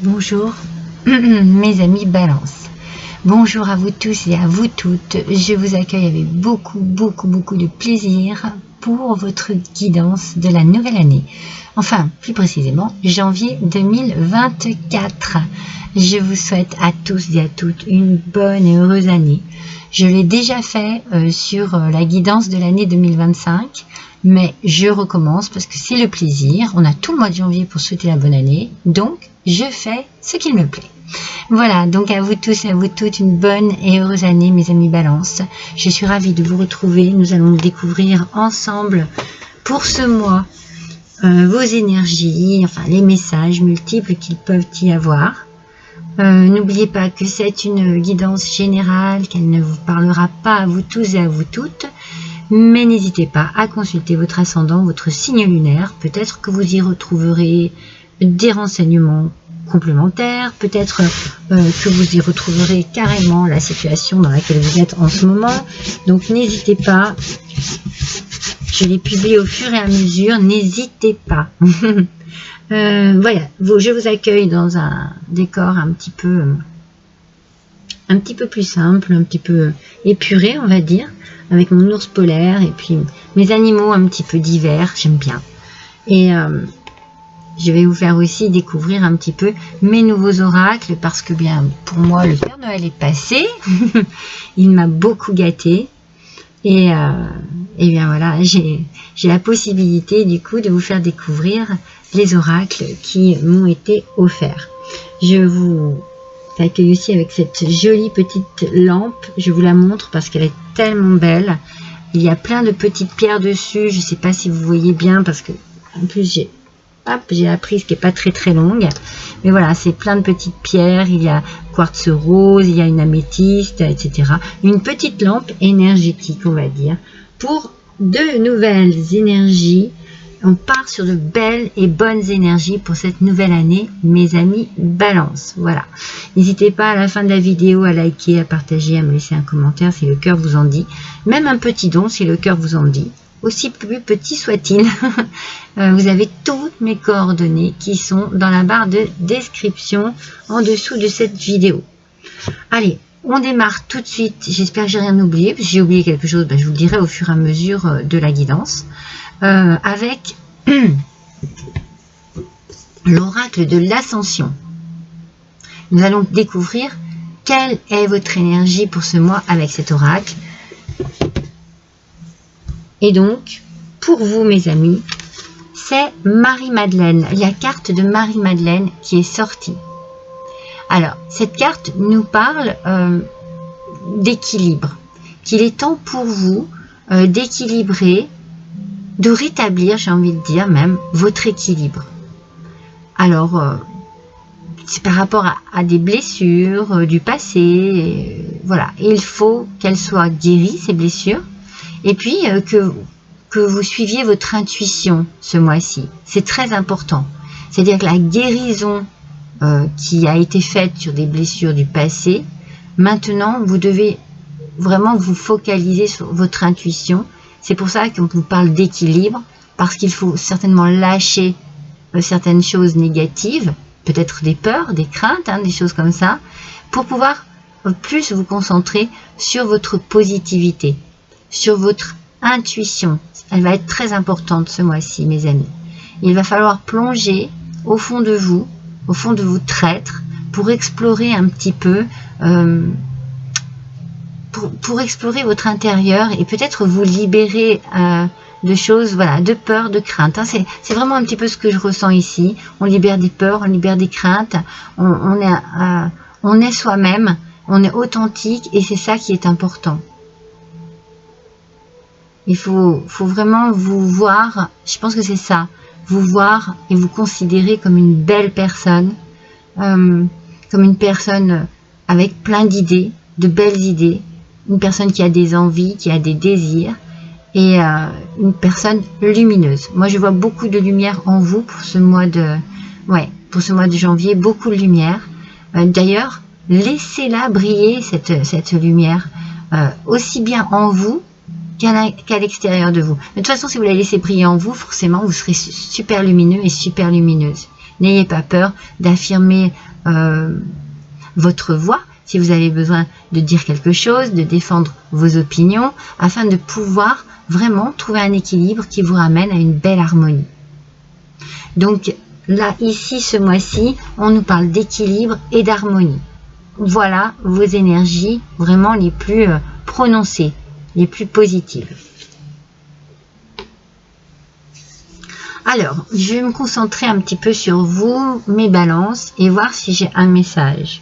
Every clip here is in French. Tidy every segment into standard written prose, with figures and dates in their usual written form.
Bonjour mes amis Balance. Bonjour à vous tous et à vous toutes. Je vous accueille avec beaucoup de plaisir pour votre guidance de la nouvelle année. Enfin, plus précisément, janvier 2024. Je vous souhaite à tous et à toutes une bonne et heureuse année. Je l'ai déjà fait sur la guidance de l'année 2025. Mais je recommence parce que c'est le plaisir. On a tout le mois de janvier pour souhaiter la bonne année. Donc, je fais ce qu'il me plaît. Voilà, donc à vous tous et à vous toutes, une bonne et heureuse année, mes amis Balance. Je suis ravie de vous retrouver. Nous allons découvrir ensemble pour ce mois vos énergies, enfin les messages multiples qu'ils peuvent y avoir. N'oubliez pas que c'est une guidance générale, qu'elle ne vous parlera pas à vous tous et à vous toutes. Mais n'hésitez pas à consulter votre ascendant, votre signe lunaire. Peut-être que vous y retrouverez des renseignements complémentaires. Peut-être que vous y retrouverez carrément la situation dans laquelle vous êtes en ce moment. Donc n'hésitez pas. Je les publie au fur et à mesure. N'hésitez pas. Voilà, je vous accueille dans un décor un petit peu plus simple, un petit peu épuré, on va dire, avec mon ours polaire et puis mes animaux un petit peu divers, j'aime bien. Et je vais vous faire aussi découvrir un petit peu mes nouveaux oracles parce que bien pour moi le Père Noël est passé, il m'a beaucoup gâté et bien voilà, j'ai la possibilité du coup de vous faire découvrir les oracles qui m'ont été offerts. Je vous accueille aussi avec cette jolie petite lampe. Je vous la montre parce qu'elle est tellement belle. Il y a plein de petites pierres dessus. Je ne sais pas si vous voyez bien parce que en plus j'ai la prise qui est pas très longue. Mais voilà, c'est plein de petites pierres. Il y a quartz rose, il y a une améthyste, etc. Une petite lampe énergétique, on va dire, pour de nouvelles énergies. On part sur de belles et bonnes énergies pour cette nouvelle année, mes amis Balance. Voilà. N'hésitez pas à la fin de la vidéo à liker, à partager, à me laisser un commentaire si le cœur vous en dit. Même un petit don si le cœur vous en dit. Aussi plus petit soit-il. Vous avez toutes mes coordonnées qui sont dans la barre de description en dessous de cette vidéo. Allez, on démarre tout de suite. J'espère que j'ai rien oublié. Si j'ai oublié quelque chose, je vous le dirai au fur et à mesure de la guidance. Avec l'oracle de l'ascension. Nous allons découvrir quelle est votre énergie pour ce mois avec cet oracle. Et donc, pour vous mes amis, c'est Marie-Madeleine, la carte de Marie-Madeleine qui est sortie. Alors, cette carte nous parle d'équilibre, qu'il est temps pour vous d'équilibrer, de rétablir, j'ai envie de dire même, votre équilibre. Alors, c'est par rapport à des blessures du passé, voilà. Et il faut qu'elles soient guéries, ces blessures, et puis que vous suiviez votre intuition ce mois-ci. C'est très important. C'est-à-dire que la guérison qui a été faite sur des blessures du passé, maintenant, vous devez vraiment vous focaliser sur votre intuition. C'est pour ça qu'on vous parle d'équilibre, parce qu'il faut certainement lâcher certaines choses négatives, peut-être des peurs, des craintes, des choses comme ça, pour pouvoir plus vous concentrer sur votre positivité, sur votre intuition. Elle va être très importante ce mois-ci, mes amis. Il va falloir plonger au fond de vous, au fond de votre être, pour explorer un petit peu... Pour explorer votre intérieur et peut-être vous libérer de choses, voilà, de peur, de crainte. C'est vraiment un petit peu ce que je ressens ici. On libère des peurs, on libère des craintes, on est soi-même, on est authentique et c'est ça qui est important. Il faut vraiment vous voir, je pense que c'est ça, vous voir et vous considérer comme une belle personne, comme une personne avec plein d'idées, de belles idées, une personne qui a des envies, qui a des désirs et une personne lumineuse. Moi, je vois beaucoup de lumière en vous pour ce mois de, janvier, beaucoup de lumière. D'ailleurs, laissez-la briller, cette lumière, aussi bien en vous qu'à l'extérieur de vous. Mais de toute façon, si vous la laissez briller en vous, forcément, vous serez super lumineux et super lumineuse. N'ayez pas peur d'affirmer votre voix, si vous avez besoin de dire quelque chose, de défendre vos opinions, afin de pouvoir vraiment trouver un équilibre qui vous ramène à une belle harmonie. Donc là, ici, ce mois-ci, on nous parle d'équilibre et d'harmonie. Voilà vos énergies vraiment les plus prononcées, les plus positives. Alors, je vais me concentrer un petit peu sur vous, mes balances, et voir si j'ai un message.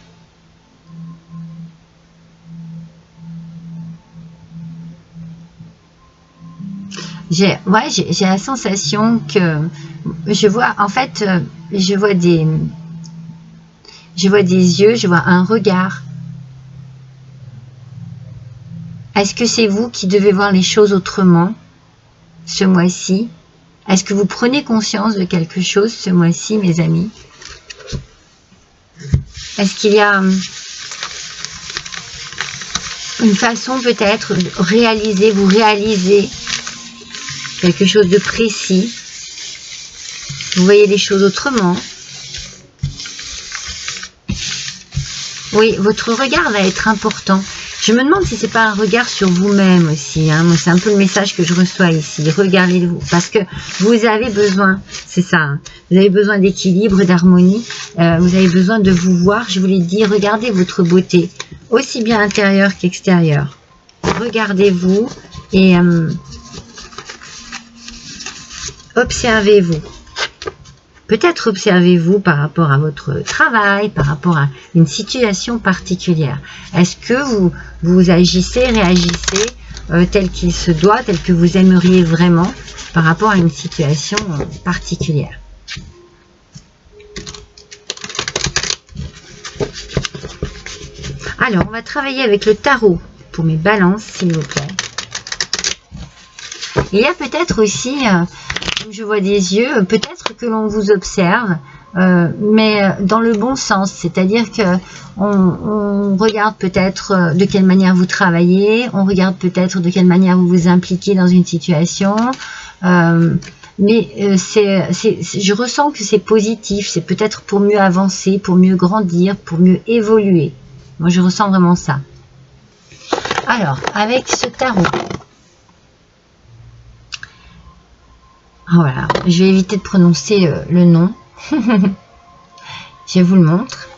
J'ai la sensation que je vois, en fait, je vois des yeux, je vois un regard. Est-ce que c'est vous qui devez voir les choses autrement ce mois-ci? Est-ce que vous prenez conscience de quelque chose ce mois-ci, mes amis? Est-ce qu'il y a une façon peut-être de vous réaliser quelque chose de précis? Vous voyez les choses autrement? Oui, votre regard va être important. Je me demande si c'est pas un regard sur vous-même aussi. Hein. Moi, c'est un peu le message que je reçois ici. Regardez-vous, parce que vous avez besoin, c'est ça. Hein, vous avez besoin d'équilibre, d'harmonie. Vous avez besoin de vous voir. Je vous l'ai dit, regardez votre beauté, aussi bien intérieure qu'extérieure. Regardez-vous et observez-vous. Peut-être observez-vous par rapport à votre travail, par rapport à une situation particulière. Est-ce que vous agissez, réagissez tel qu'il se doit, tel que vous aimeriez vraiment par rapport à une situation particulière? Alors, on va travailler avec le tarot pour mes balances, s'il vous plaît. Il y a peut-être aussi... comme je vois des yeux, peut-être que l'on vous observe, mais dans le bon sens, c'est-à-dire que on regarde peut-être de quelle manière vous travaillez, on regarde peut-être de quelle manière vous vous impliquez dans une situation, mais je ressens que c'est positif, c'est peut-être pour mieux avancer, pour mieux grandir, pour mieux évoluer. Moi, je ressens vraiment ça. Alors, avec ce tarot, voilà, je vais éviter de prononcer le nom. Je vous le montre.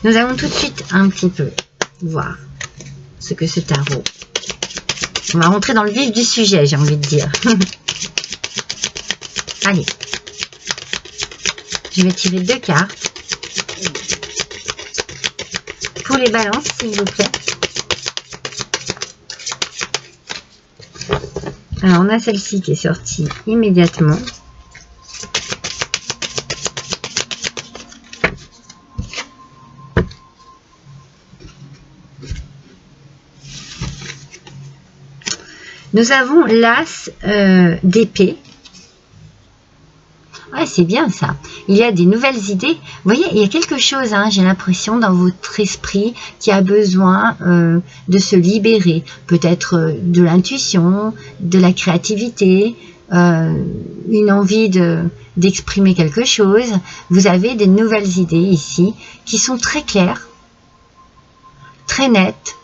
Nous allons tout de suite un petit peu voir ce que ce tarot. On va rentrer dans le vif du sujet, j'ai envie de dire. Allez. Je vais tirer 2 cartes. Pour les balances, s'il vous plaît. Alors, on a celle-ci qui est sortie immédiatement. Nous avons l'as d'épée. Ouais, c'est bien ça. Il y a des nouvelles idées. Vous voyez, il y a quelque chose, hein, j'ai l'impression, dans votre esprit qui a besoin de se libérer. Peut-être de l'intuition, de la créativité, une envie d'exprimer quelque chose. Vous avez des nouvelles idées ici qui sont très claires, très nettes.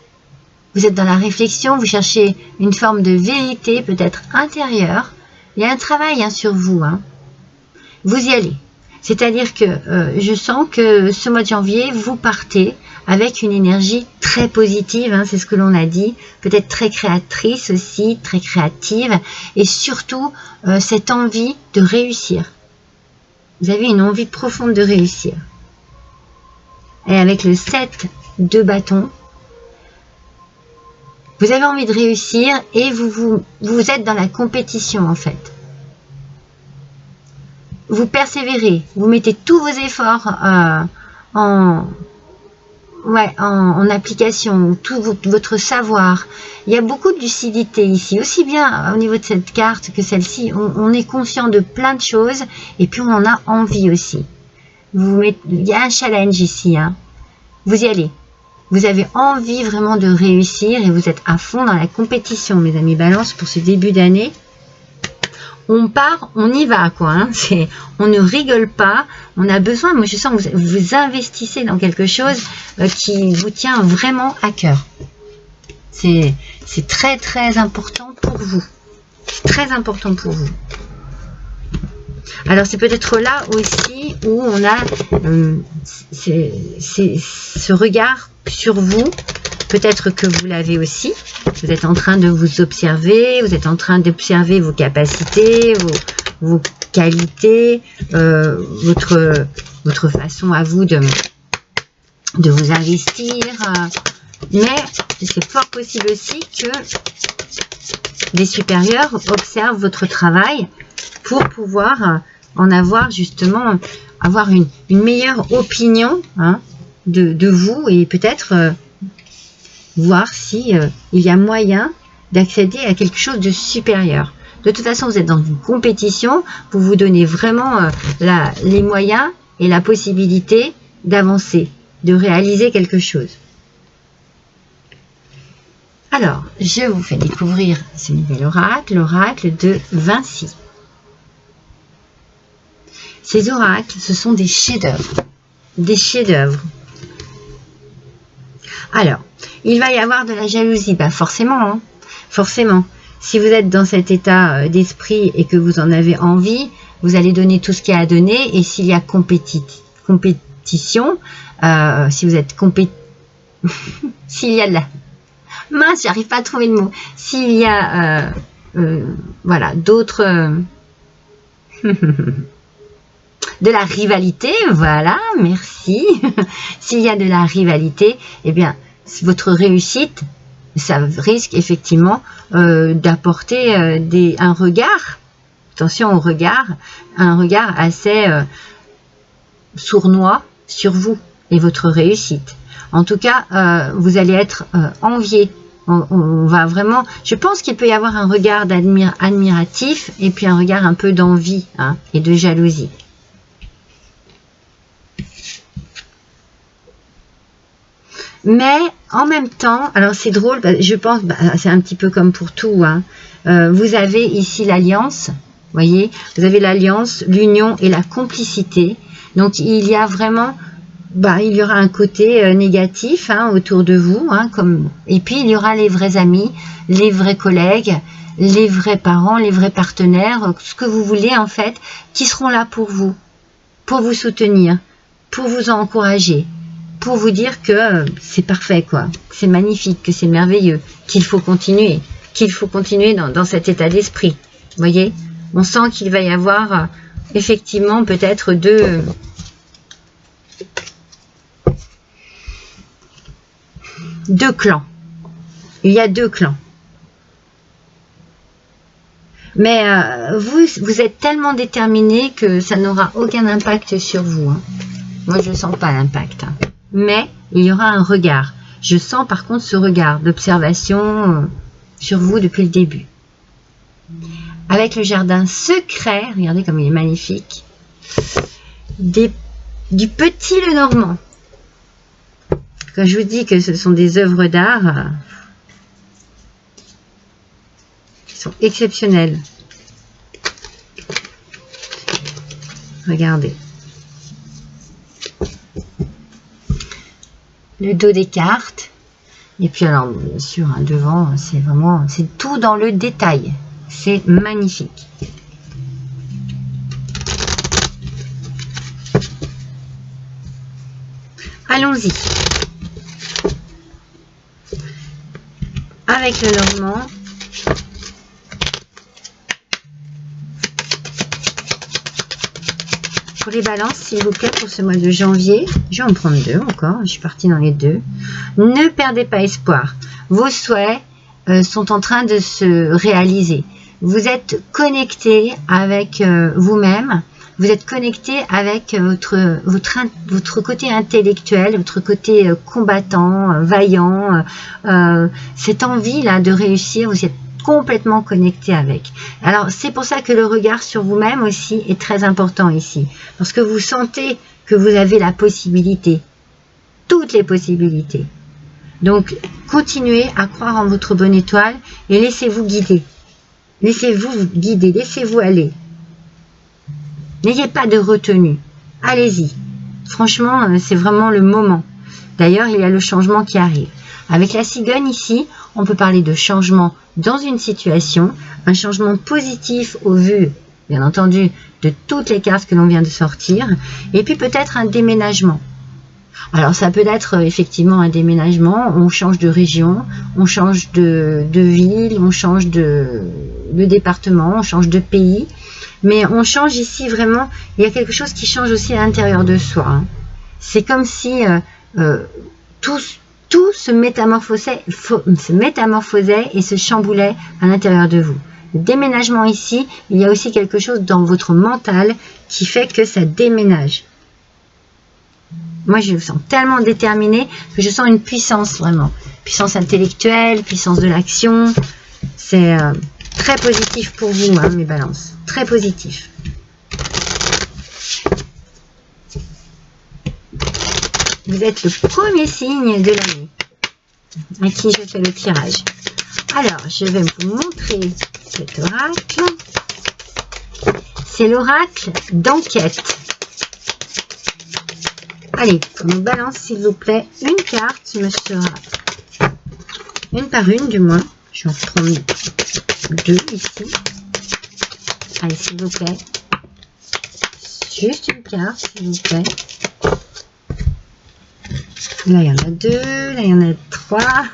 Vous êtes dans la réflexion, vous cherchez une forme de vérité, peut-être intérieure. Il y a un travail hein, sur vous, hein. Vous y allez. C'est-à-dire que je sens que ce mois de janvier, vous partez avec une énergie très positive, hein, c'est ce que l'on a dit, peut-être très créatrice aussi, très créative, et surtout cette envie de réussir. Vous avez une envie profonde de réussir. Et avec le 7 de bâton, vous avez envie de réussir et vous êtes dans la compétition en fait. Vous persévérez, vous mettez tous vos efforts en application, tout votre savoir. Il y a beaucoup de lucidité ici, aussi bien au niveau de cette carte que celle-ci. On est conscient de plein de choses et puis on en a envie aussi. Il y a un challenge ici, hein. Vous y allez. Vous avez envie vraiment de réussir et vous êtes à fond dans la compétition, mes amis Balance, pour ce début d'année. on part, on y va, quoi. Hein. On ne rigole pas. On a besoin, moi je sens que vous investissez dans quelque chose qui vous tient vraiment à cœur. C'est très très important pour vous. Très important pour vous. Alors c'est peut-être là aussi où on a ce regard sur vous. Peut-être que vous l'avez aussi. Vous êtes en train de vous observer. Vous êtes en train d'observer vos capacités, vos qualités, votre façon à vous de vous investir. Mais c'est fort possible aussi que des supérieurs observent votre travail pour pouvoir en avoir justement, avoir une meilleure opinion hein, de vous et peut-être voir si il y a moyen d'accéder à quelque chose de supérieur. De toute façon, vous êtes dans une compétition, vous vous donnez vraiment les moyens et la possibilité d'avancer, de réaliser quelque chose. Alors, je vous fais découvrir ce nouvel oracle, l'oracle de Vinci. Ces oracles, ce sont des chefs-d'œuvre. Des chefs-d'œuvre. Alors, il va y avoir de la jalousie. Bah forcément, hein, forcément. Si vous êtes dans cet état d'esprit et que vous en avez envie, vous allez donner tout ce qu'il y a à donner. Et s'il y a compétition, si vous êtes s'il y a de la... Mince, j'arrive pas à trouver le mot. S'il y a, voilà, d'autres... de la rivalité, voilà, merci. S'il y a de la rivalité, eh bien, votre réussite, ça risque effectivement d'apporter un regard, attention au regard, un regard assez sournois sur vous et votre réussite. En tout cas, vous allez être envié. On va vraiment, je pense qu'il peut y avoir un regard admiratif et puis un regard un peu d'envie hein, et de jalousie. Mais en même temps, alors c'est drôle, je pense, c'est un petit peu comme pour tout. Hein, vous avez ici l'alliance, voyez, vous avez l'alliance, l'union et la complicité. Donc il y a vraiment, il y aura un côté négatif hein, autour de vous, hein, et puis il y aura les vrais amis, les vrais collègues, les vrais parents, les vrais partenaires, ce que vous voulez en fait, qui seront là pour vous soutenir, pour vous encourager. Pour vous dire que c'est parfait, quoi, que c'est magnifique, que c'est merveilleux, qu'il faut continuer dans cet état d'esprit. Vous voyez, on sent qu'il va y avoir effectivement peut-être deux clans. Il y a deux clans. Mais vous êtes tellement déterminé que ça n'aura aucun impact sur vous. Hein. Moi, je ne sens pas l'impact. Hein. Mais il y aura un regard. Je sens par contre ce regard d'observation sur vous depuis le début. Avec le jardin secret, regardez comme il est magnifique, du petit Lenormand. Quand je vous dis que ce sont des œuvres d'art qui sont exceptionnelles. Regardez. Le dos des cartes. Et puis alors, bien sûr, hein, devant, c'est tout dans le détail. C'est magnifique. Allons-y. Avec le Normand. Pour les balances, s'il vous plaît, pour ce mois de janvier, je vais en prendre deux encore, je suis partie dans les deux. Ne perdez pas espoir. Vos souhaits sont en train de se réaliser. Vous êtes connecté avec vous-même, vous êtes connecté avec votre côté intellectuel, votre côté combattant, vaillant, cette envie-là de réussir, vous êtes complètement connecté avec. Alors, c'est pour ça que le regard sur vous-même aussi est très important ici. Parce que vous sentez que vous avez la possibilité, toutes les possibilités. Donc, continuez à croire en votre bonne étoile et laissez-vous guider. Laissez-vous guider, laissez-vous aller. N'ayez pas de retenue. Allez-y. Franchement, c'est vraiment le moment. D'ailleurs, il y a le changement qui arrive. Avec la cigogne ici, on peut parler de changement dans une situation, un changement positif au vu, bien entendu, de toutes les cartes que l'on vient de sortir, et puis peut-être un déménagement. Alors ça peut être effectivement un déménagement, on change de région, on change de ville, on change de département, on change de pays, mais on change ici vraiment, il y a quelque chose qui change aussi à l'intérieur de soi. Hein. C'est comme si tout se métamorphosait et se chamboulait à l'intérieur de vous. Le déménagement ici, il y a aussi quelque chose dans votre mental qui fait que ça déménage. Moi, je me sens tellement déterminée que je sens une puissance vraiment. Puissance intellectuelle, puissance de l'action. C'est très positif pour vous, hein, mes balances. Très positif. Vous êtes le premier signe de l'année à qui je fais le tirage. Alors, je vais vous montrer cet oracle. C'est l'oracle d'enquête. Allez, pour nos balances, s'il vous plaît, une carte me sera, une par une du moins. Je vais en prendre deux ici. Allez, s'il vous plaît. Juste une carte, s'il vous plaît. Là, il y en a deux, là, il y en a trois.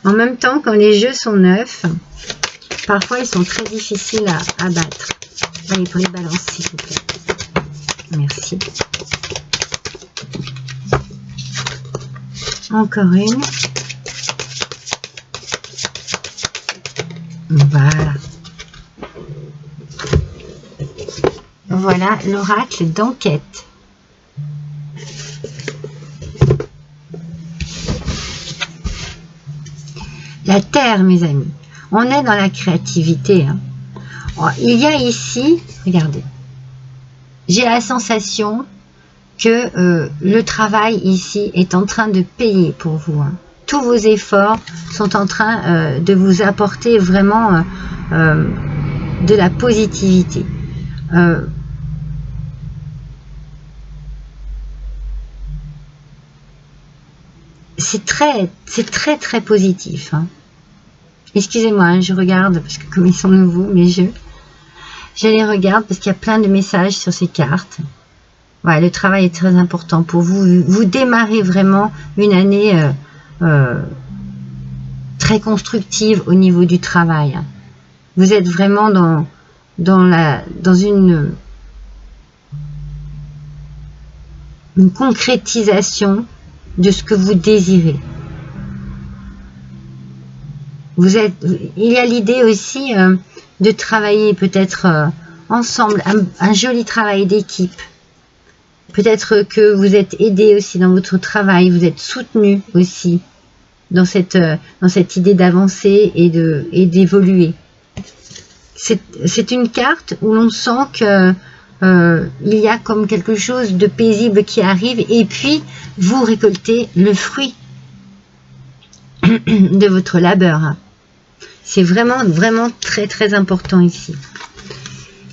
En même temps, quand les jeux sont neufs, parfois, ils sont très difficiles à battre. Allez, pour les balances, s'il vous plaît. Merci. Encore une. Voilà. Voilà l'oracle d'enquête. La terre, mes amis. On est dans la créativité. Hein. Oh, il y a ici, regardez, j'ai la sensation que le travail ici est en train de payer pour vous. Hein. Tous vos efforts sont en train de vous apporter vraiment de la positivité. C'est très positif. Hein. Excusez-moi, hein, je regarde parce que comme ils sont nouveaux, mes jeux, je les regarde parce qu'il y a plein de messages sur ces cartes. Ouais, le travail est très important pour vous. Vous démarrez vraiment une année très constructive au niveau du travail. Vous êtes vraiment dans une concrétisation de ce que vous désirez. Il y a l'idée aussi de travailler peut-être ensemble, un joli travail d'équipe. Peut-être que vous êtes aidé aussi dans votre travail, vous êtes soutenu aussi dans cette idée d'avancer et d'évoluer. C'est une carte où l'on sent que il y a comme quelque chose de paisible qui arrive et puis vous récoltez le fruit de votre labeur. C'est vraiment très important ici.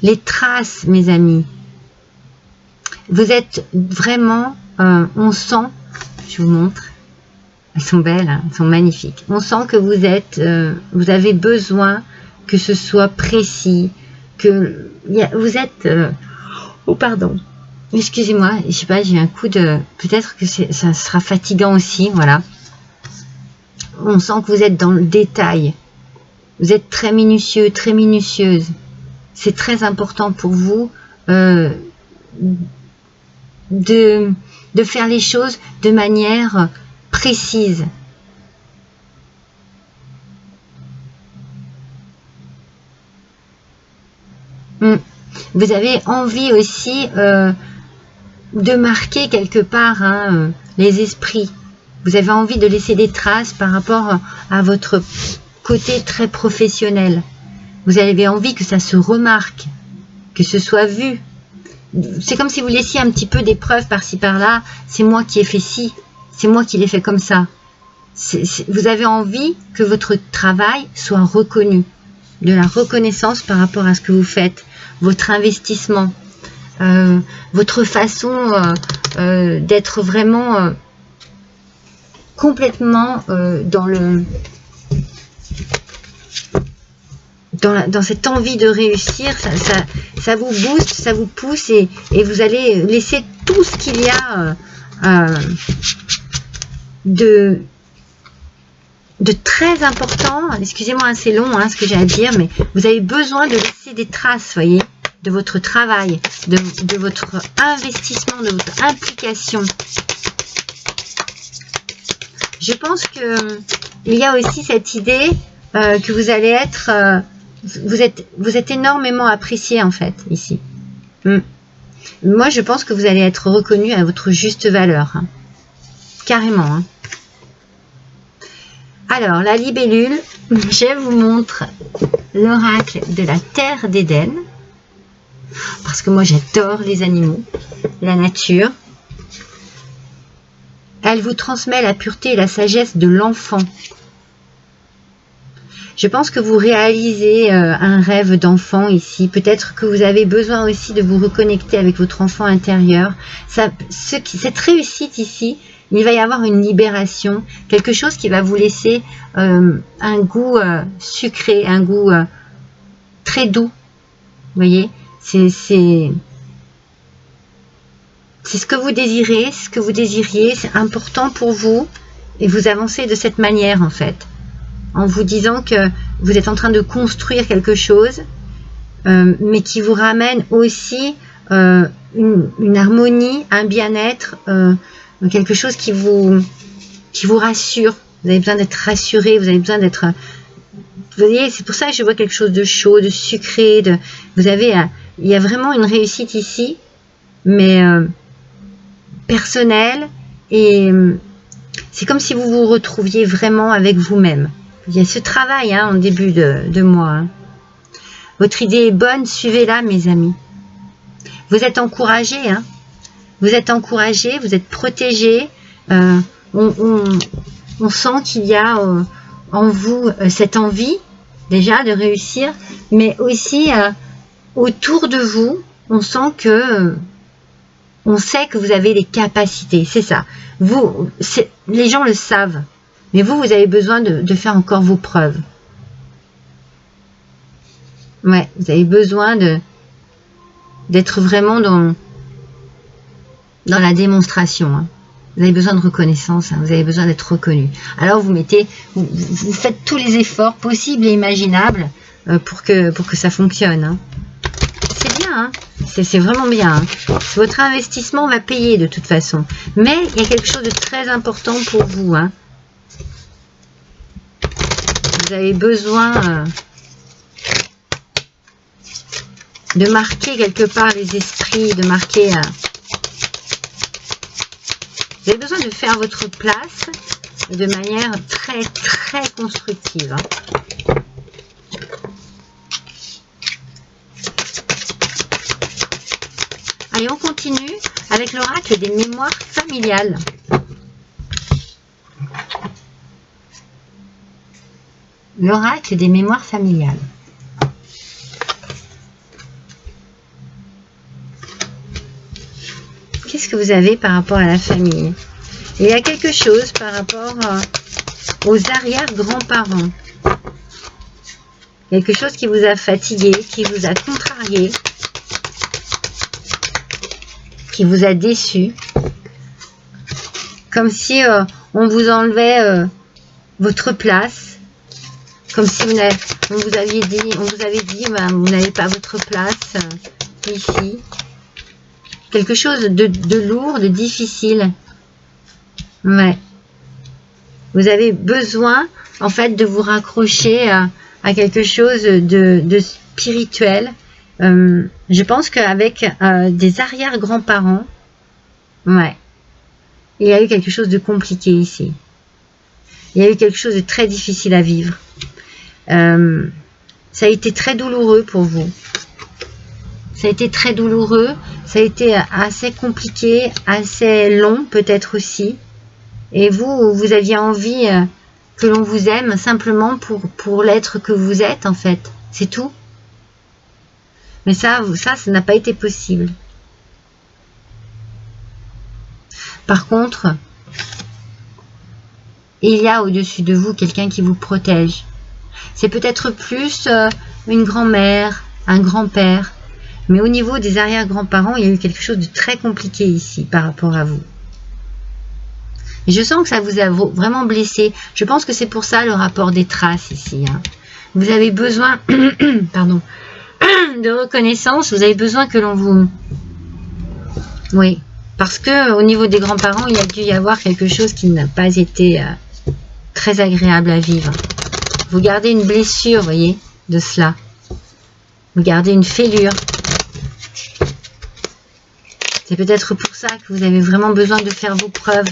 Les traces, mes amis. Vous êtes vraiment, on sent, je vous montre, elles sont belles, hein, elles sont magnifiques. On sent que vous avez besoin que ce soit précis, que vous êtes, oh pardon, excusez-moi, je sais pas, j'ai un coup de, peut-être que ça sera fatigant aussi, voilà. On sent que vous êtes dans le détail, vous êtes très minutieux, très minutieuse. C'est très important pour vous de faire les choses de manière précise. Vous avez envie aussi de marquer quelque part hein, les esprits. Vous avez envie de laisser des traces par rapport à votre côté très professionnel. Vous avez envie que ça se remarque, que ce soit vu. C'est comme si vous laissiez un petit peu des preuves par-ci par-là. C'est moi qui ai fait ci, c'est moi qui l'ai fait comme ça. Vous avez envie que votre travail soit reconnu. de la reconnaissance par rapport à ce que vous faites, votre investissement, votre façon d'être vraiment complètement dans cette envie de réussir. Ça vous booste, ça vous pousse et vous allez laisser tout ce qu'il y a de très important. Excusez-moi, c'est long ce que j'ai à dire, mais vous avez besoin de laisser des traces, voyez, de votre travail, de votre investissement, de votre implication. Je pense que il y a aussi cette idée que vous allez être, vous êtes énormément apprécié en fait ici. Moi, je pense que vous allez être reconnu à votre juste valeur, carrément. Alors, la libellule, je vous montre l'oracle de la terre d'Éden, parce que moi j'adore les animaux, la nature. Elle vous transmet la pureté et la sagesse de l'enfant. Je pense que vous réalisez un rêve d'enfant ici. Peut-être que vous avez besoin aussi de vous reconnecter avec votre enfant intérieur. Cette réussite ici, il va y avoir une libération, quelque chose qui va vous laisser un goût sucré, un goût très doux. Vous voyez, c'est ce que vous désirez, ce que vous désiriez, c'est important pour vous et vous avancez de cette manière en fait, en vous disant que vous êtes en train de construire quelque chose, mais qui vous ramène aussi une harmonie, un bien-être, quelque chose qui vous rassure. Vous avez besoin d'être rassuré, vous avez besoin d'être... Vous voyez, c'est pour ça que je vois quelque chose de chaud, de sucré. Il y a vraiment une réussite ici, mais personnelle, et c'est comme si vous vous retrouviez vraiment avec vous-même. Il y a ce travail en début de mois. Votre idée est bonne, suivez-la mes amis. Vous êtes encouragés, vous êtes encouragés, vous êtes protégés. On sent qu'il y a en vous cette envie déjà de réussir, mais aussi autour de vous, on sent que on sait que vous avez les capacités, c'est ça. Les gens le savent, mais vous avez besoin de faire encore vos preuves. Ouais, vous avez besoin d'être vraiment dans la démonstration. Vous avez besoin de reconnaissance, vous avez besoin d'être reconnu. Alors vous faites tous les efforts possibles et imaginables pour que ça fonctionne. C'est bien, c'est vraiment bien. Votre investissement va payer de toute façon. Mais il y a quelque chose de très important pour vous. Vous avez besoin de marquer quelque part les esprits, de marquer... Vous avez besoin de faire votre place de manière très, très constructive. Allez, on continue avec l'oracle des mémoires familiales. L'oracle des mémoires familiales. Qu'est-ce que vous avez par rapport à la famille? Il y a quelque chose par rapport aux arrière-grands-parents. Quelque chose qui vous a fatigué, qui vous a contrarié, qui vous a déçu. Comme si on vous enlevait votre place. Comme si on vous avait dit vous n'avez pas votre place ici. Quelque chose de lourd, de difficile. Ouais. Vous avez besoin, en fait, de vous raccrocher à quelque chose de spirituel. Je pense qu'avec des arrière-grands-parents, ouais, il y a eu quelque chose de compliqué ici. Il y a eu quelque chose de très difficile à vivre. Ça a été très douloureux pour vous. Ça a été très douloureux, ça a été assez compliqué, assez long peut-être aussi. Et vous aviez envie que l'on vous aime simplement pour l'être que vous êtes en fait. C'est tout. Mais ça n'a pas été possible. Par contre, il y a au-dessus de vous quelqu'un qui vous protège. C'est peut-être plus une grand-mère, un grand-père. Mais au niveau des arrière-grands-parents, il y a eu quelque chose de très compliqué ici par rapport à vous. Et je sens que ça vous a vraiment blessé. Je pense que c'est pour ça le rapport des traces ici. Hein. Vous avez besoin pardon, de reconnaissance. Vous avez besoin que l'on vous... Oui, parce que au niveau des grands-parents, il a dû y avoir quelque chose qui n'a pas été très agréable à vivre. Vous gardez une blessure, vous voyez, de cela. Vous gardez une fêlure. C'est peut-être pour ça que vous avez vraiment besoin de faire vos preuves,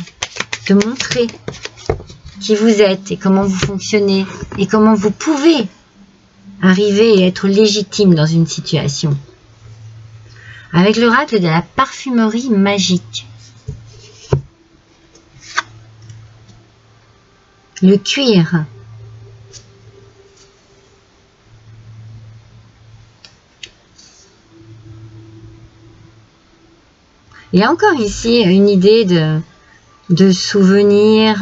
de montrer qui vous êtes et comment vous fonctionnez et comment vous pouvez arriver et être légitime dans une situation. Avec l'oracle de la parfumerie magique. Le cuir. Il y a encore ici une idée de souvenir.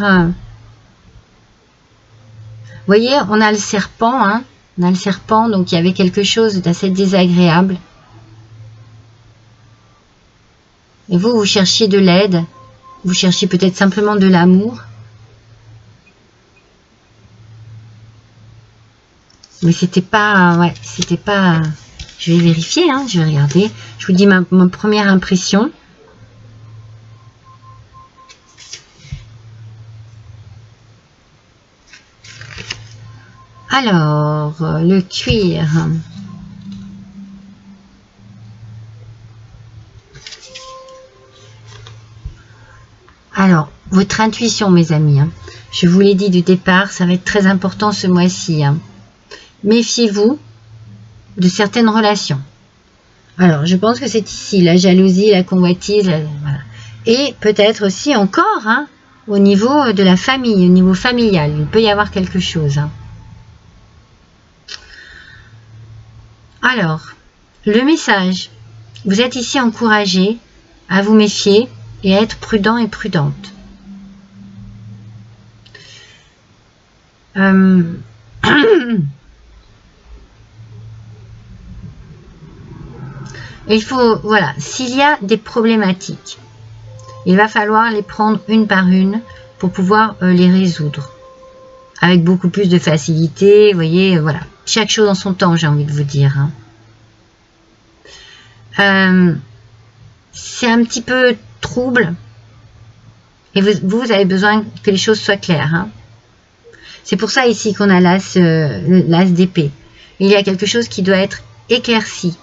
Vous voyez, on a le serpent, hein, on a le serpent, donc il y avait quelque chose d'assez désagréable. Et vous cherchiez de l'aide, vous cherchiez peut-être simplement de l'amour. Mais c'était pas, ouais, c'était pas... Je vais vérifier, hein, je vais regarder. Je vous dis ma première impression. Alors, le cuir. Alors, votre intuition, mes amis. Hein. Je vous l'ai dit du départ, ça va être très important ce mois-ci. Hein. Méfiez-vous de certaines relations. Alors, je pense que c'est ici, la jalousie, la convoitise, voilà. Et peut-être aussi encore, hein, au niveau de la famille, au niveau familial, il peut y avoir quelque chose. Hein. Alors, le message, vous êtes ici encouragé à vous méfier et à être prudent et prudente. Il faut, voilà, s'il y a des problématiques, il va falloir les prendre une par une pour pouvoir les résoudre. Avec beaucoup plus de facilité, vous voyez, voilà. Chaque chose en son temps, j'ai envie de vous dire. Hein. C'est un petit peu trouble. Et vous avez besoin que les choses soient claires. Hein. C'est pour ça ici qu'on a l'as d'épée. Il y a quelque chose qui doit être éclairci.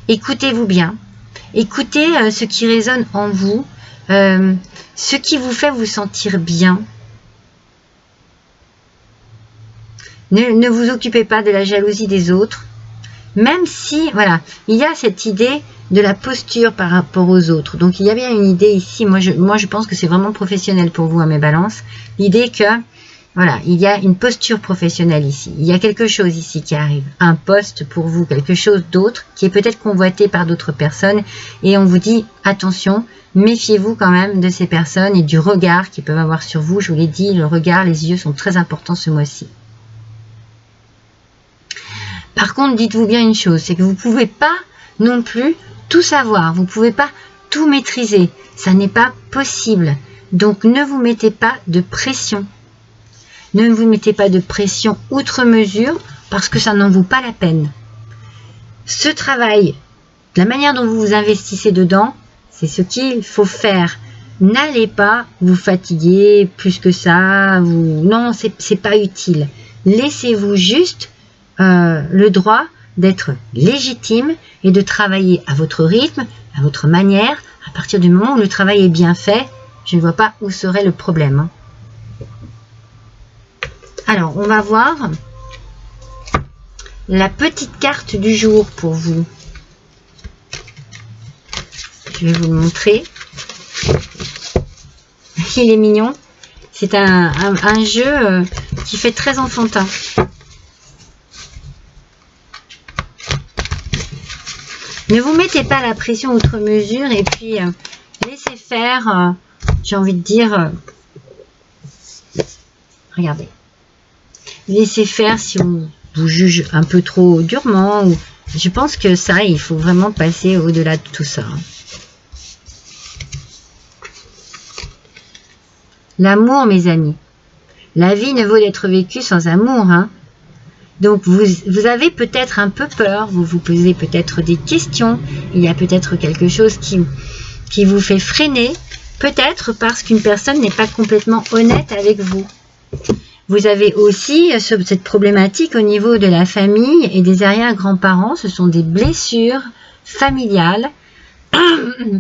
Écoutez-vous bien. Écoutez ce qui résonne en vous. Ce qui vous fait vous sentir bien. Ne vous occupez pas de la jalousie des autres. Même si, voilà, il y a cette idée de la posture par rapport aux autres. Donc, il y a bien une idée ici. Moi, je pense que c'est vraiment professionnel pour vous, à mes balances. L'idée que, voilà, il y a une posture professionnelle ici. Il y a quelque chose ici qui arrive. Un poste pour vous, quelque chose d'autre qui est peut-être convoité par d'autres personnes. Et on vous dit, attention, méfiez-vous quand même de ces personnes et du regard qu'ils peuvent avoir sur vous. Je vous l'ai dit, le regard, les yeux sont très importants ce mois-ci. Par contre, dites-vous bien une chose, c'est que vous ne pouvez pas non plus tout savoir, vous ne pouvez pas tout maîtriser, ça n'est pas possible. Donc ne vous mettez pas de pression. Ne vous mettez pas de pression outre mesure parce que ça n'en vaut pas la peine. Ce travail, la manière dont vous vous investissez dedans, c'est ce qu'il faut faire. N'allez pas vous fatiguer plus que ça, non, c'est pas utile. Laissez-vous juste le droit d'être légitime et de travailler à votre rythme, à votre manière. À partir du moment où le travail est bien fait, je ne vois pas où serait le problème. Hein. Alors, on va voir la petite carte du jour pour vous. Je vais vous le montrer. Il est mignon. C'est un jeu qui fait très enfantin. Ne vous mettez pas la pression outre mesure et puis laissez faire, j'ai envie de dire, regardez, laissez faire si on vous juge un peu trop durement. Ou, je pense que ça, il faut vraiment passer au-delà de tout ça. L'amour, mes amis. La vie ne vaut d'être vécue sans amour. Hein. Donc, vous avez peut-être un peu peur. Vous vous posez peut-être des questions. Il y a peut-être quelque chose qui vous fait freiner. Peut-être parce qu'une personne n'est pas complètement honnête avec vous. Vous avez aussi cette problématique au niveau de la famille et des arrière-grands-parents. Ce sont des blessures familiales.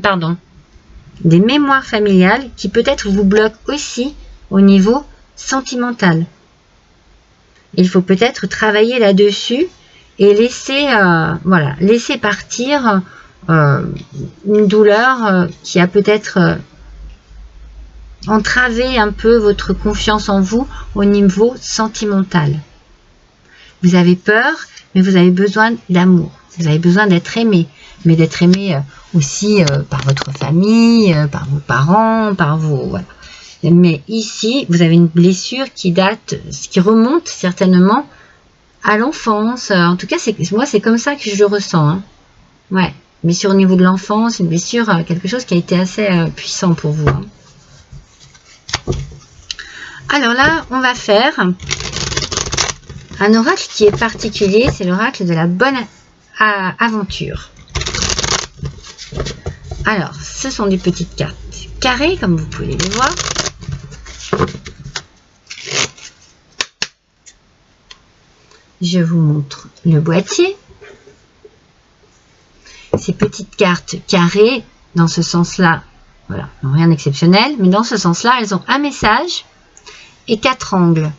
Pardon. Des mémoires familiales qui peut-être vous bloquent aussi au niveau sentimental. Il faut peut-être travailler là-dessus et laisser, voilà, laisser partir une douleur qui a peut-être entravé un peu votre confiance en vous au niveau sentimental. Vous avez peur, mais vous avez besoin d'amour. Vous avez besoin d'être aimé, mais d'être aimé aussi par votre famille, par vos parents, par vos... Voilà. Mais ici, vous avez une blessure qui date, qui remonte certainement à l'enfance. En tout cas, moi, c'est comme ça que je le ressens. Hein. Ouais, blessure au niveau de l'enfance, une blessure, quelque chose qui a été assez puissant pour vous. Hein. Alors là, on va faire un oracle qui est particulier, c'est l'oracle de la bonne aventure. Alors, ce sont des petites cartes carrées, comme vous pouvez les voir. Je vous montre le boîtier. Ces petites cartes carrées, dans ce sens-là, voilà, n'ont rien d'exceptionnel, mais dans ce sens-là, elles ont un message et 4 angles.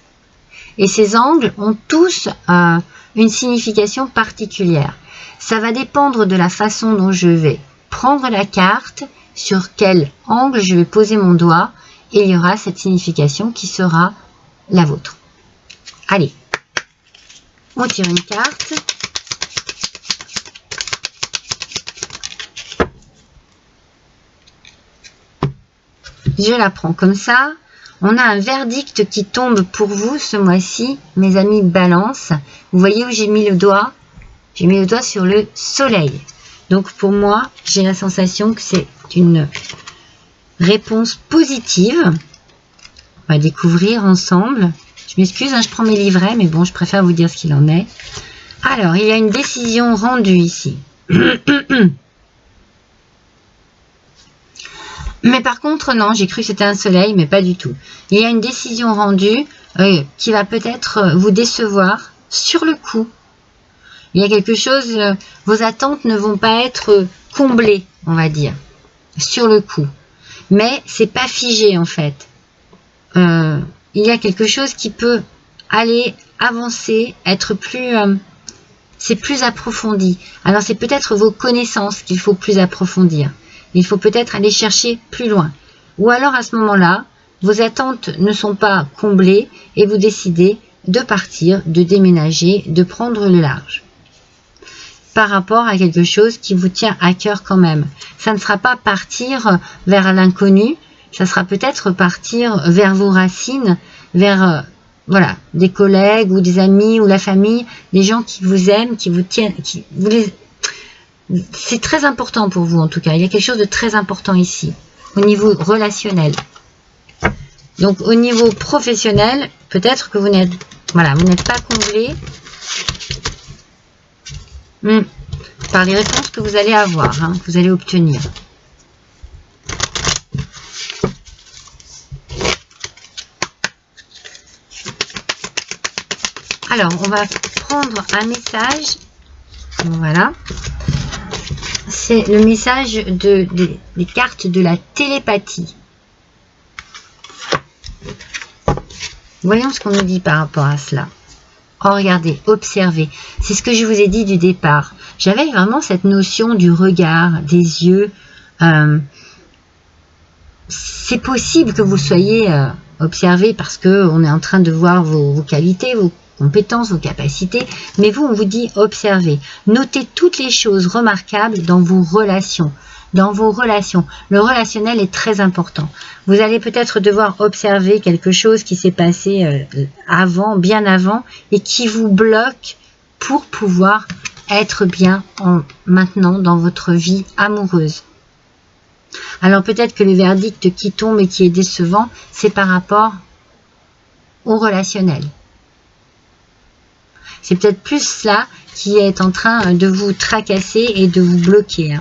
Et ces angles ont tous une signification particulière. Ça va dépendre de la façon dont je vais prendre la carte, sur quel angle je vais poser mon doigt, et il y aura cette signification qui sera la vôtre. Allez, on tire une carte. Je la prends comme ça. On a un verdict qui tombe pour vous ce mois-ci, mes amis Balance. Vous voyez où j'ai mis le doigt? J'ai mis le doigt sur le soleil. Donc pour moi, j'ai la sensation que c'est une réponse positive. On va découvrir ensemble. Je m'excuse, hein, je prends mes livrets, mais bon, je préfère vous dire ce qu'il en est. Alors, il y a une décision rendue ici. Mais par contre, non, j'ai cru que c'était un soleil, mais pas du tout. Il y a une décision rendue qui va peut-être vous décevoir sur le coup. Il y a quelque chose, vos attentes ne vont pas être comblées, on va dire, sur le coup. Mais c'est pas figé en fait. Il y a quelque chose qui peut aller avancer, être plus... c'est plus approfondi. Alors c'est peut-être vos connaissances qu'il faut plus approfondir. Il faut peut-être aller chercher plus loin. Ou alors à ce moment-là, vos attentes ne sont pas comblées et vous décidez de partir, de déménager, de prendre le large. Par rapport à quelque chose qui vous tient à cœur quand même. Ça ne sera pas partir vers l'inconnu, ça sera peut-être partir vers vos racines, vers voilà, des collègues ou des amis ou la famille, des gens qui vous aiment, qui vous tiennent, c'est très important pour vous en tout cas. Il y a quelque chose de très important ici, au niveau relationnel. Donc au niveau professionnel, peut-être que vous n'êtes voilà, vous n'êtes pas comblé par les réponses que vous allez avoir, hein, que vous allez obtenir. Alors, on va prendre un message. Voilà. C'est le message des cartes de la télépathie. Voyons ce qu'on nous dit par rapport à cela. Oh, regardez, observez. C'est ce que je vous ai dit du départ. J'avais vraiment cette notion du regard, des yeux. C'est possible que vous soyez observer parce qu'on est en train de voir vos qualités, vos compétences, vos capacités, mais vous, on vous dit observer. Notez toutes les choses remarquables dans vos relations. Dans vos relations. Le relationnel est très important. Vous allez peut-être devoir observer quelque chose qui s'est passé avant, bien avant, et qui vous bloque pour pouvoir être bien maintenant dans votre vie amoureuse. Alors peut-être que le verdict qui tombe et qui est décevant, c'est par rapport au relationnel. C'est peut-être plus cela qui est en train de vous tracasser et de vous bloquer.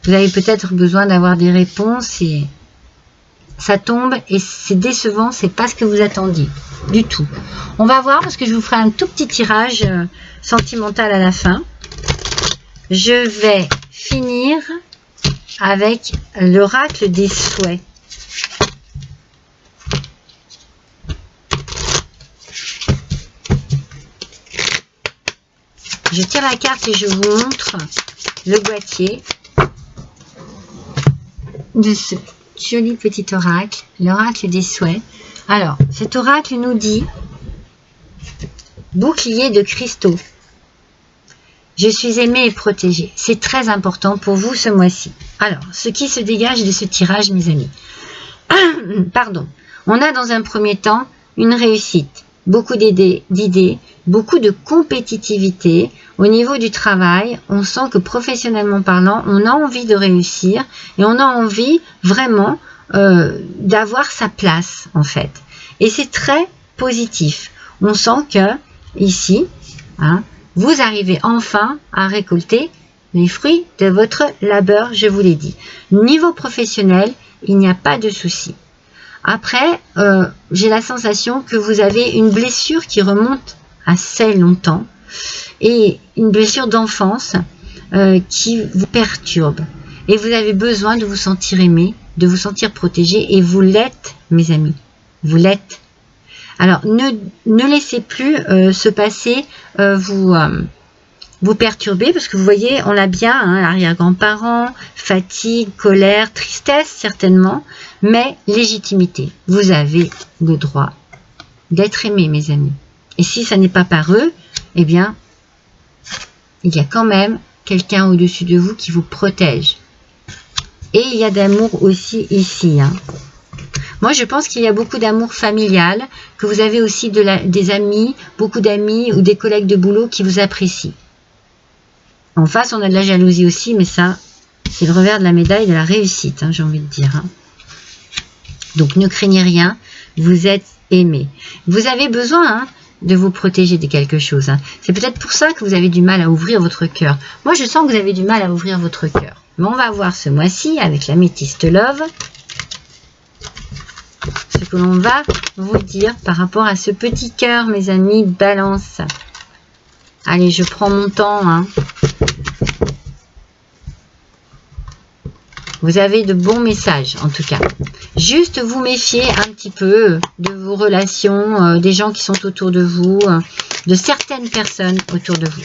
Vous avez peut-être besoin d'avoir des réponses et ça tombe et c'est décevant, c'est pas ce que vous attendiez du tout. On va voir parce que je vous ferai un tout petit tirage sentimental à la fin. Je vais finir avec l'oracle des souhaits. Je tire la carte et je vous montre le boîtier de ce joli petit oracle, l'oracle des souhaits. Alors, cet oracle nous dit bouclier de cristaux. Je suis aimée et protégée. C'est très important pour vous ce mois-ci. Alors, ce qui se dégage de ce tirage, mes amis. Pardon. On a dans un premier temps une réussite. Beaucoup d'idées, beaucoup de compétitivité. Au niveau du travail, on sent que professionnellement parlant, on a envie de réussir et on a envie vraiment d'avoir sa place en fait. Et c'est très positif. On sent que ici, vous arrivez enfin à récolter les fruits de votre labeur, je vous l'ai dit. Niveau professionnel, il n'y a pas de souci. Après, j'ai la sensation que vous avez une blessure qui remonte assez longtemps et une blessure d'enfance qui vous perturbe. Et vous avez besoin de vous sentir aimé, de vous sentir protégé et vous l'êtes, mes amis. Vous l'êtes. Alors, ne laissez plus se passer vous perturber parce que vous voyez, on l'a bien, arrière-grands-parents, fatigue, colère, tristesse certainement, mais légitimité. Vous avez le droit d'être aimé, mes amis. Et si ça n'est pas par eux, eh bien, il y a quand même quelqu'un au-dessus de vous qui vous protège. Et il y a d'amour aussi ici. Moi, je pense qu'il y a beaucoup d'amour familial, que vous avez aussi des amis, beaucoup d'amis ou des collègues de boulot qui vous apprécient. En face, on a de la jalousie aussi, mais ça, c'est le revers de la médaille de la réussite, j'ai envie de dire. Donc, ne craignez rien, vous êtes aimé. Vous avez besoin de vous protéger de quelque chose. C'est peut-être pour ça que vous avez du mal à ouvrir votre cœur. Moi, je sens que vous avez du mal à ouvrir votre cœur. Mais on va voir ce mois-ci avec l'améthyste Love ce que l'on va vous dire par rapport à ce petit cœur, mes amis, Balance. Allez, je prends mon temps. Vous avez de bons messages, en tout cas. Juste vous méfiez un petit peu de vos relations, des gens qui sont autour de vous, de certaines personnes autour de vous.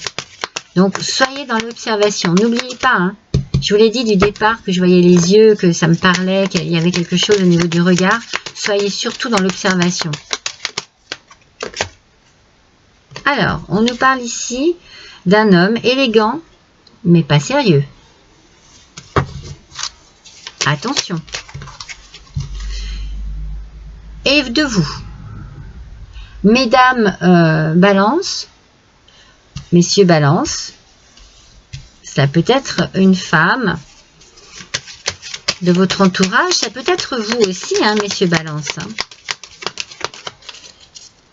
Donc, soyez dans l'observation. N'oubliez pas, je vous l'ai dit du départ que je voyais les yeux, que ça me parlait, qu'il y avait quelque chose au niveau du regard. Soyez surtout dans l'observation. Alors, on nous parle ici d'un homme élégant, mais pas sérieux. Attention. Et de vous, mesdames Balance, messieurs Balance, ça peut être une femme de votre entourage, ça peut être vous aussi, messieurs Balance,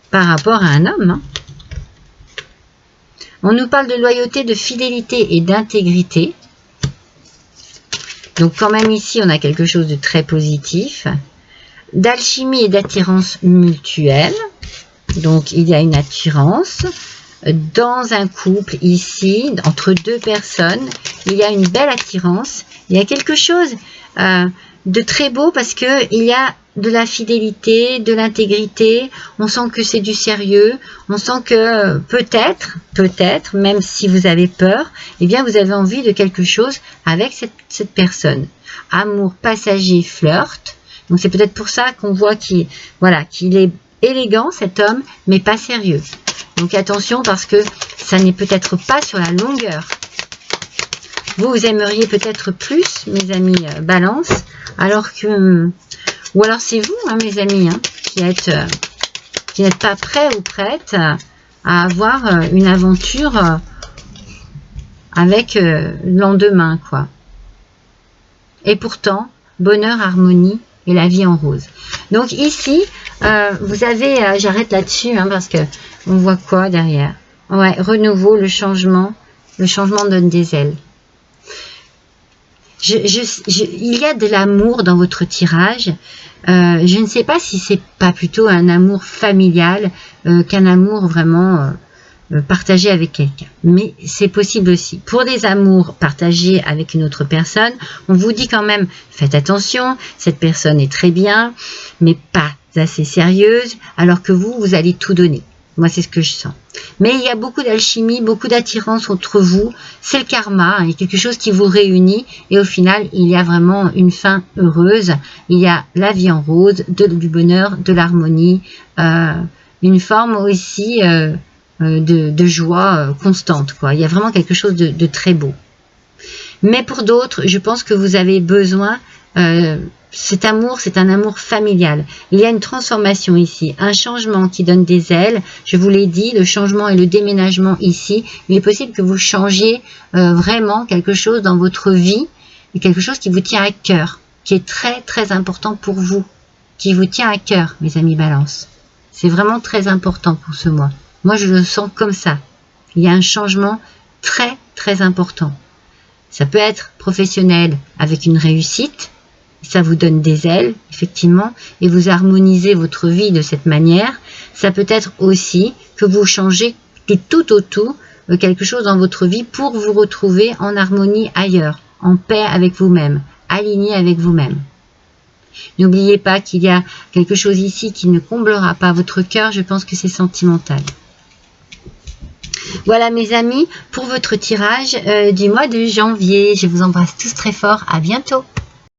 par rapport à un homme. On nous parle de loyauté, de fidélité et d'intégrité. Donc quand même ici, on a quelque chose de très positif. D'alchimie et d'attirance mutuelle. Donc il y a une attirance. Dans un couple ici, entre deux personnes, il y a une belle attirance. Il y a quelque chose de très beau parce que il y a de la fidélité, de l'intégrité. On sent que c'est du sérieux. On sent que peut-être, même si vous avez peur, eh bien vous avez envie de quelque chose avec cette personne. Amour passager, flirt. Donc c'est peut-être pour ça qu'on voit qu'il est élégant cet homme, mais pas sérieux. Donc attention parce que ça n'est peut-être pas sur la longueur. Vous aimeriez peut-être plus, mes amis Balance, alors que... Ou alors c'est vous, hein, mes amis, hein, qui n'êtes pas prêts ou prêtes à avoir une aventure avec le lendemain, quoi. Et pourtant, bonheur, harmonie et la vie en rose. Donc ici, vous avez, j'arrête là-dessus, hein, parce que on voit quoi derrière? Ouais, renouveau, le changement donne des ailes. Il y a de l'amour dans votre tirage. Je ne sais pas si c'est pas plutôt un amour familial qu'un amour vraiment partagé avec quelqu'un. Mais c'est possible aussi. Pour des amours partagés avec une autre personne, on vous dit quand même, faites attention, cette personne est très bien, mais pas assez sérieuse, alors que vous allez tout donner. Moi, c'est ce que je sens. Mais il y a beaucoup d'alchimie, beaucoup d'attirance entre vous. C'est le karma, hein, il y a quelque chose qui vous réunit. Et au final, il y a vraiment une fin heureuse. Il y a la vie en rose, du bonheur, de l'harmonie. Une forme aussi de joie constante, quoi. Il y a vraiment quelque chose de très beau. Mais pour d'autres, je pense que vous avez besoin... cet amour, c'est un amour familial. Il y a une transformation ici, un changement qui donne des ailes. Je vous l'ai dit, le changement et le déménagement ici. Il est possible que vous changiez vraiment quelque chose dans votre vie, et quelque chose qui vous tient à cœur, qui est très très important pour vous, qui vous tient à cœur, mes amis Balance. C'est vraiment très important pour ce mois. Moi, je le sens comme ça. Il y a un changement très très important. Ça peut être professionnel avec une réussite. Ça vous donne des ailes, effectivement, et vous harmonisez votre vie de cette manière. Ça peut être aussi que vous changez du tout au tout quelque chose dans votre vie pour vous retrouver en harmonie ailleurs, en paix avec vous-même, aligné avec vous-même. N'oubliez pas qu'il y a quelque chose ici qui ne comblera pas votre cœur. Je pense que c'est sentimental. Voilà mes amis, pour votre tirage du mois de janvier. Je vous embrasse tous très fort. À bientôt.